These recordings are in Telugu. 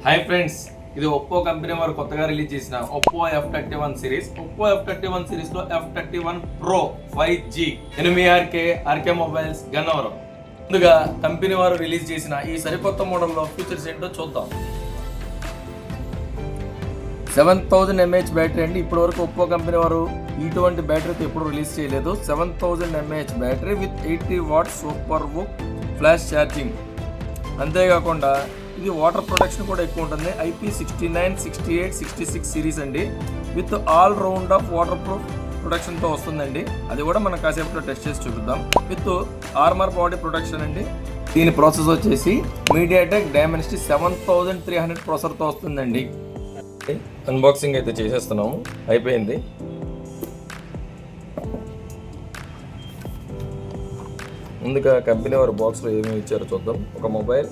హాయ్ ఫ్రెండ్స్, ఇది ఒప్పో కంపెనీ వారు కొత్తగా రిలీజ్ చేసిన Oppo F31 series. Oppo F31 series లో F31 Pro 5G ఎనిమిది ఆర్కే మొబైల్స్ గన్నవరం. ముందుగా కంపెనీ వారు రిలీజ్ చేసిన ఈ సరికొత్త మోడల్లో ఫీచర్స్ ఏంటో చూద్దాం. 7000 mAh బ్యాటరీ అండి. ఇప్పటి వరకు ఒప్పో కంపెనీ వారు ఇటువంటి బ్యాటరీతో ఎప్పుడు రిలీజ్ చేయలేదు. 7000 mAh battery with 80 watts super బుక్ ఫ్లాష్ ఛార్జింగ్. అంతేకాకుండా ఇది వాటర్ ప్రొటెక్షన్ కూడా ఎక్కువ ఉంటుంది. IP69, 68, 66 సిరీస్ అండి. With all round of waterproof ప్రొటెక్షన్తో వస్తుందండి. అది కూడా మనం కాసేపులో టెస్ట్ చేసి చూపిద్దాం. విత్ ఆర్మర్ బాడీ ప్రొటెక్షన్ అండి. దీని ప్రాసెస్ వచ్చేసి MediaTek Dimensity 7300 ప్రాసెసర్తో వస్తుందండి. అన్బాక్సింగ్ అయితే చేసేస్తున్నాము, అయిపోయింది. ముందుగా కంపెనీ వారు బాక్స్లో ఏమేమి ఇచ్చారో చూద్దాం. ఒక మొబైల్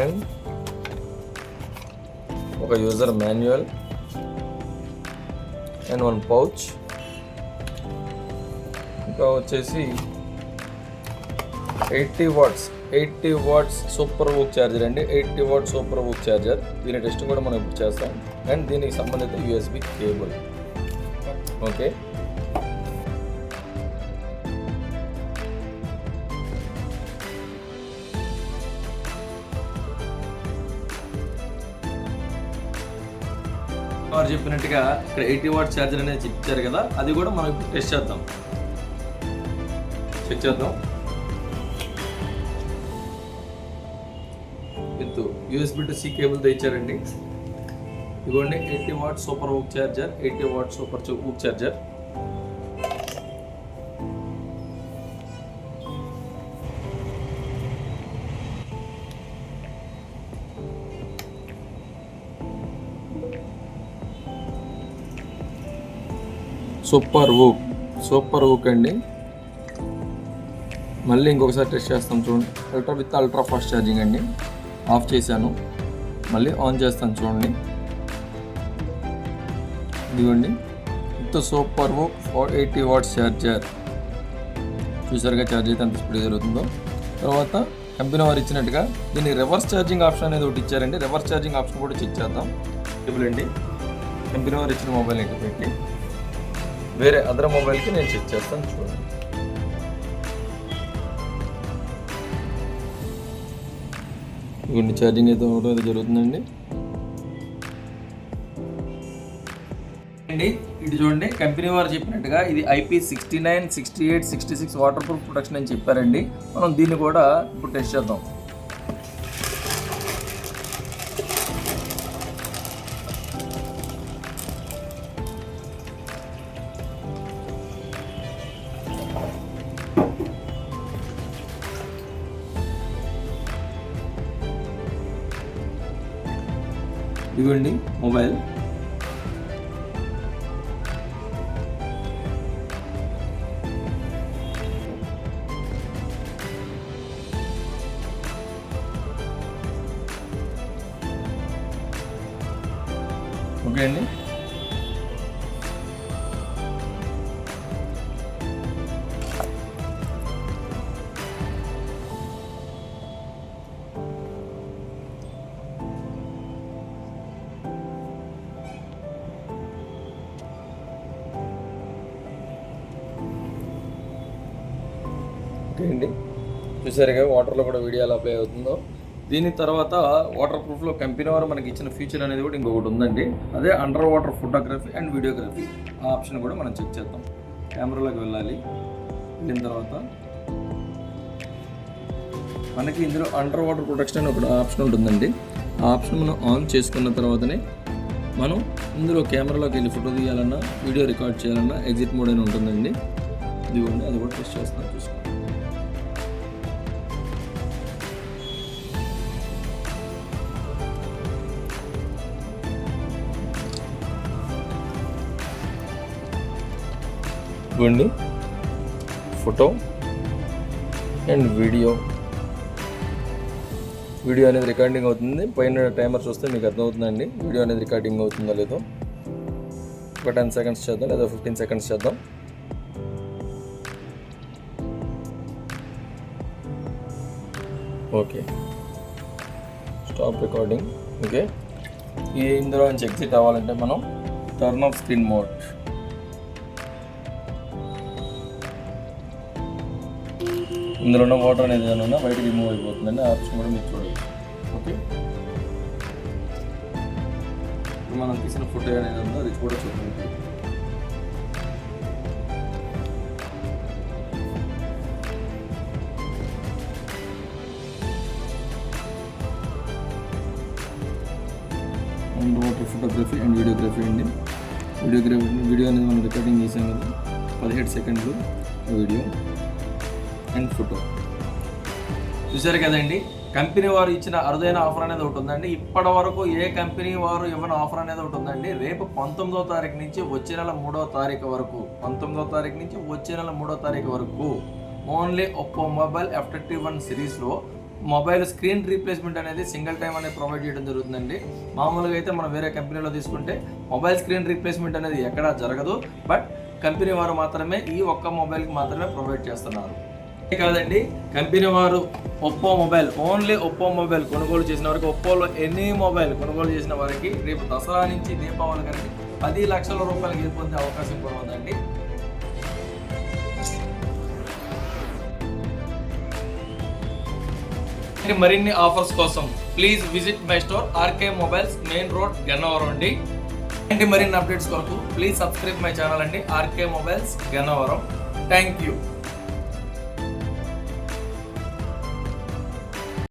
అండ్ ఒక user manual and one pouch. ఇంకా వచ్చేసి 80 వాట్స్ సూపర్ బుక్ ఛార్జర్ అండి. 80 వాట్స్ సూపర్ బుక్ ఛార్జర్. దీని టెస్ట్ కూడా మనం ఇప్పుడు చేస్తాం. అండ్ దీనికి సంబంధిత USB కేబుల్. ఓకే, వారు చెప్పినట్టుగా ఇక్కడ 80 వాట్ ఛార్జర్ అనేది ఇచ్చారు కదా, అది కూడా మనం ఇప్పుడు టెస్ట్ చేద్దాం. చెక్ చేద్దాం. విత్ USB to C కేబుల్తో ఇచ్చారండి. ఇదిగోండి 80 వాట్ సూపర్ బుక్ ఛార్జర్, 80 వాట్ సూపర్ బుక్ ఛార్జర్. సూపర్ వుక్ అండి. మళ్ళీ ఇంకొకసారి టెస్ట్ చేస్తాం చూడండి. అల్ట్రా ఫాస్ట్ ఛార్జింగ్ అండి. ఆఫ్ చేశాను, మళ్ళీ ఆన్ చేస్తాను చూడండి. ఇదిగోండి with super VOOC 80 watts charger. చూసారుగా ఛార్జ్ అయితే ఎంత స్పీడ్ జరుగుతుందో. తర్వాత కంపెనీ వారు ఇచ్చినట్టుగా దీన్ని రివర్స్ ఛార్జింగ్ ఆప్షన్ అనేది ఒకటి ఇచ్చారండి. రివర్స్ ఛార్జింగ్ ఆప్షన్ కూడా చెక్ చేద్దాం. ఇవ్వండి, కంపెనీ వారు ఇచ్చిన మొబైల్ ఇంకా పెట్టి వేరే అదర్ మొబైల్కి నేను చెక్ చేస్తాను చూడండి. ఇవన్నీ ఛార్జింగ్ అయితే అవడం అయితే జరుగుతుందండి. ఇది చూడండి, కంపెనీ వారు చెప్పినట్టుగా ఇది IP69, 68, 66 వాటర్ ప్రూఫ్ ప్రొటెక్షన్ అని చెప్పారండి. మనం దీన్ని కూడా ఇప్పుడు టెస్ట్ చేద్దాం. ఇదిగోండి మొబైల్. ఓకే అండి, చూసారుగా వాటర్లో కూడా వీడియో ఎలా అప్లై అవుతుందో. దీని తర్వాత వాటర్ ప్రూఫ్లో కంపెనీ వారు మనకి ఇచ్చిన ఫీచర్ అనేది కూడా ఇంకొకటి ఉందండి. అదే under water photography and videography. ఆ ఆప్షన్ కూడా మనం చెక్ చేద్దాం. కెమెరాలోకి వెళ్ళాలి. వెళ్ళిన తర్వాత మనకి ఇందులో అండర్ వాటర్ ప్రొటెక్షన్ అని ఒక ఆప్షన్ ఉంటుందండి. ఆ ఆప్షన్ మనం ఆన్ చేసుకున్న తర్వాతనే మనం ఇందులో కెమెరాలోకి వెళ్ళి ఫోటో తీయాలన్నా వీడియో రికార్డ్ చేయాలన్నా ఎగ్జిట్ మోడ్ అని ఉంటుందండి. ఇదిగోండి, అది కూడా టెస్ట్ చేస్తాను, చూసుకోండి. ఇవ్వండి ఫోటో అండ్ వీడియో అనేది రికార్డింగ్ అవుతుంది. పైన టైమర్ చూస్తే మీకు అర్థమవుతుందండి వీడియో అనేది రికార్డింగ్ అవుతుందో లేదో. ఒక 10 సెకండ్స్ చేద్దాం, లేదా 15 సెకండ్స్ చేద్దాం. Okay, stop recording. ఓకే, ఇందులో నుంచి ఎగ్జిట్ అవ్వాలంటే మనం టర్న్ ఆఫ్ స్క్రీన్ మోడ్. ఇందులో ఉన్న వాటర్ అనేది ఏదైనా బయటకి రిమూవ్ అయిపోతుందండి. ఆ ఆప్షన్ కూడా మీరు చూడవచ్చు. ఓకే, ఇప్పుడు మనం తీసిన ఫోటో అనేది ఉందో అది కూడా చూడండి. And water photography and videography అండి. వీడియో అనేది మనం రికార్డింగ్ చేసాం కదా, 17 సెకండ్లు వీడియో అండ్ ఫోటో. చూసారు కదండి, కంపెనీ వారు ఇచ్చిన అరుదైన ఆఫర్ అనేది ఒకటి ఉందండి. ఇప్పటి వరకు ఏ కంపెనీ వారు ఇవ్వని ఆఫర్ అనేది ఒకటి ఉందండి. రేపు 19వ తారీఖు నుంచి వచ్చే నెల 3వ తారీఖు వరకు, 19వ తారీఖు నుంచి వచ్చే నెల 3వ తారీఖు వరకు ఓన్లీ ఒప్పో మొబైల్ F31 సిరీస్లో మొబైల్ స్క్రీన్ రీప్లేస్మెంట్ అనేది సింగిల్ టైం అనేది ప్రొవైడ్ చేయడం జరుగుతుందండి. మామూలుగా అయితే మనం వేరే కంపెనీలో తీసుకుంటే మొబైల్ స్క్రీన్ రీప్లేస్మెంట్ అనేది ఎక్కడా జరగదు. బట్ కంపెనీ వారు మాత్రమే ఈ ఒక్క మొబైల్కి మాత్రమే ప్రొవైడ్ చేస్తున్నారు. కాదండి, కంపెనీ వారు Oppo mobile, only Oppo mobile కొనుగోలు చేసిన వారికి, ఒప్పోలో ఎనీ మొబైల్ కొనుగోలు చేసిన వారికి రేపు దసరా నుంచి దీపావళి గారికి 10 లక్షల రూపాయలు గెలుపొందే అవకాశం కూడా ఉందండి. మరిన్ని ఆఫర్స్ కోసం please visit my store RK mobiles, main road, Gannavaram అండి. మరిన్ని అప్డేట్స్ కొరకు ప్లీజ్ సబ్స్క్రైబ్ మై ఛానల్ అండి, RK mobiles, Gannavaram. Thank you.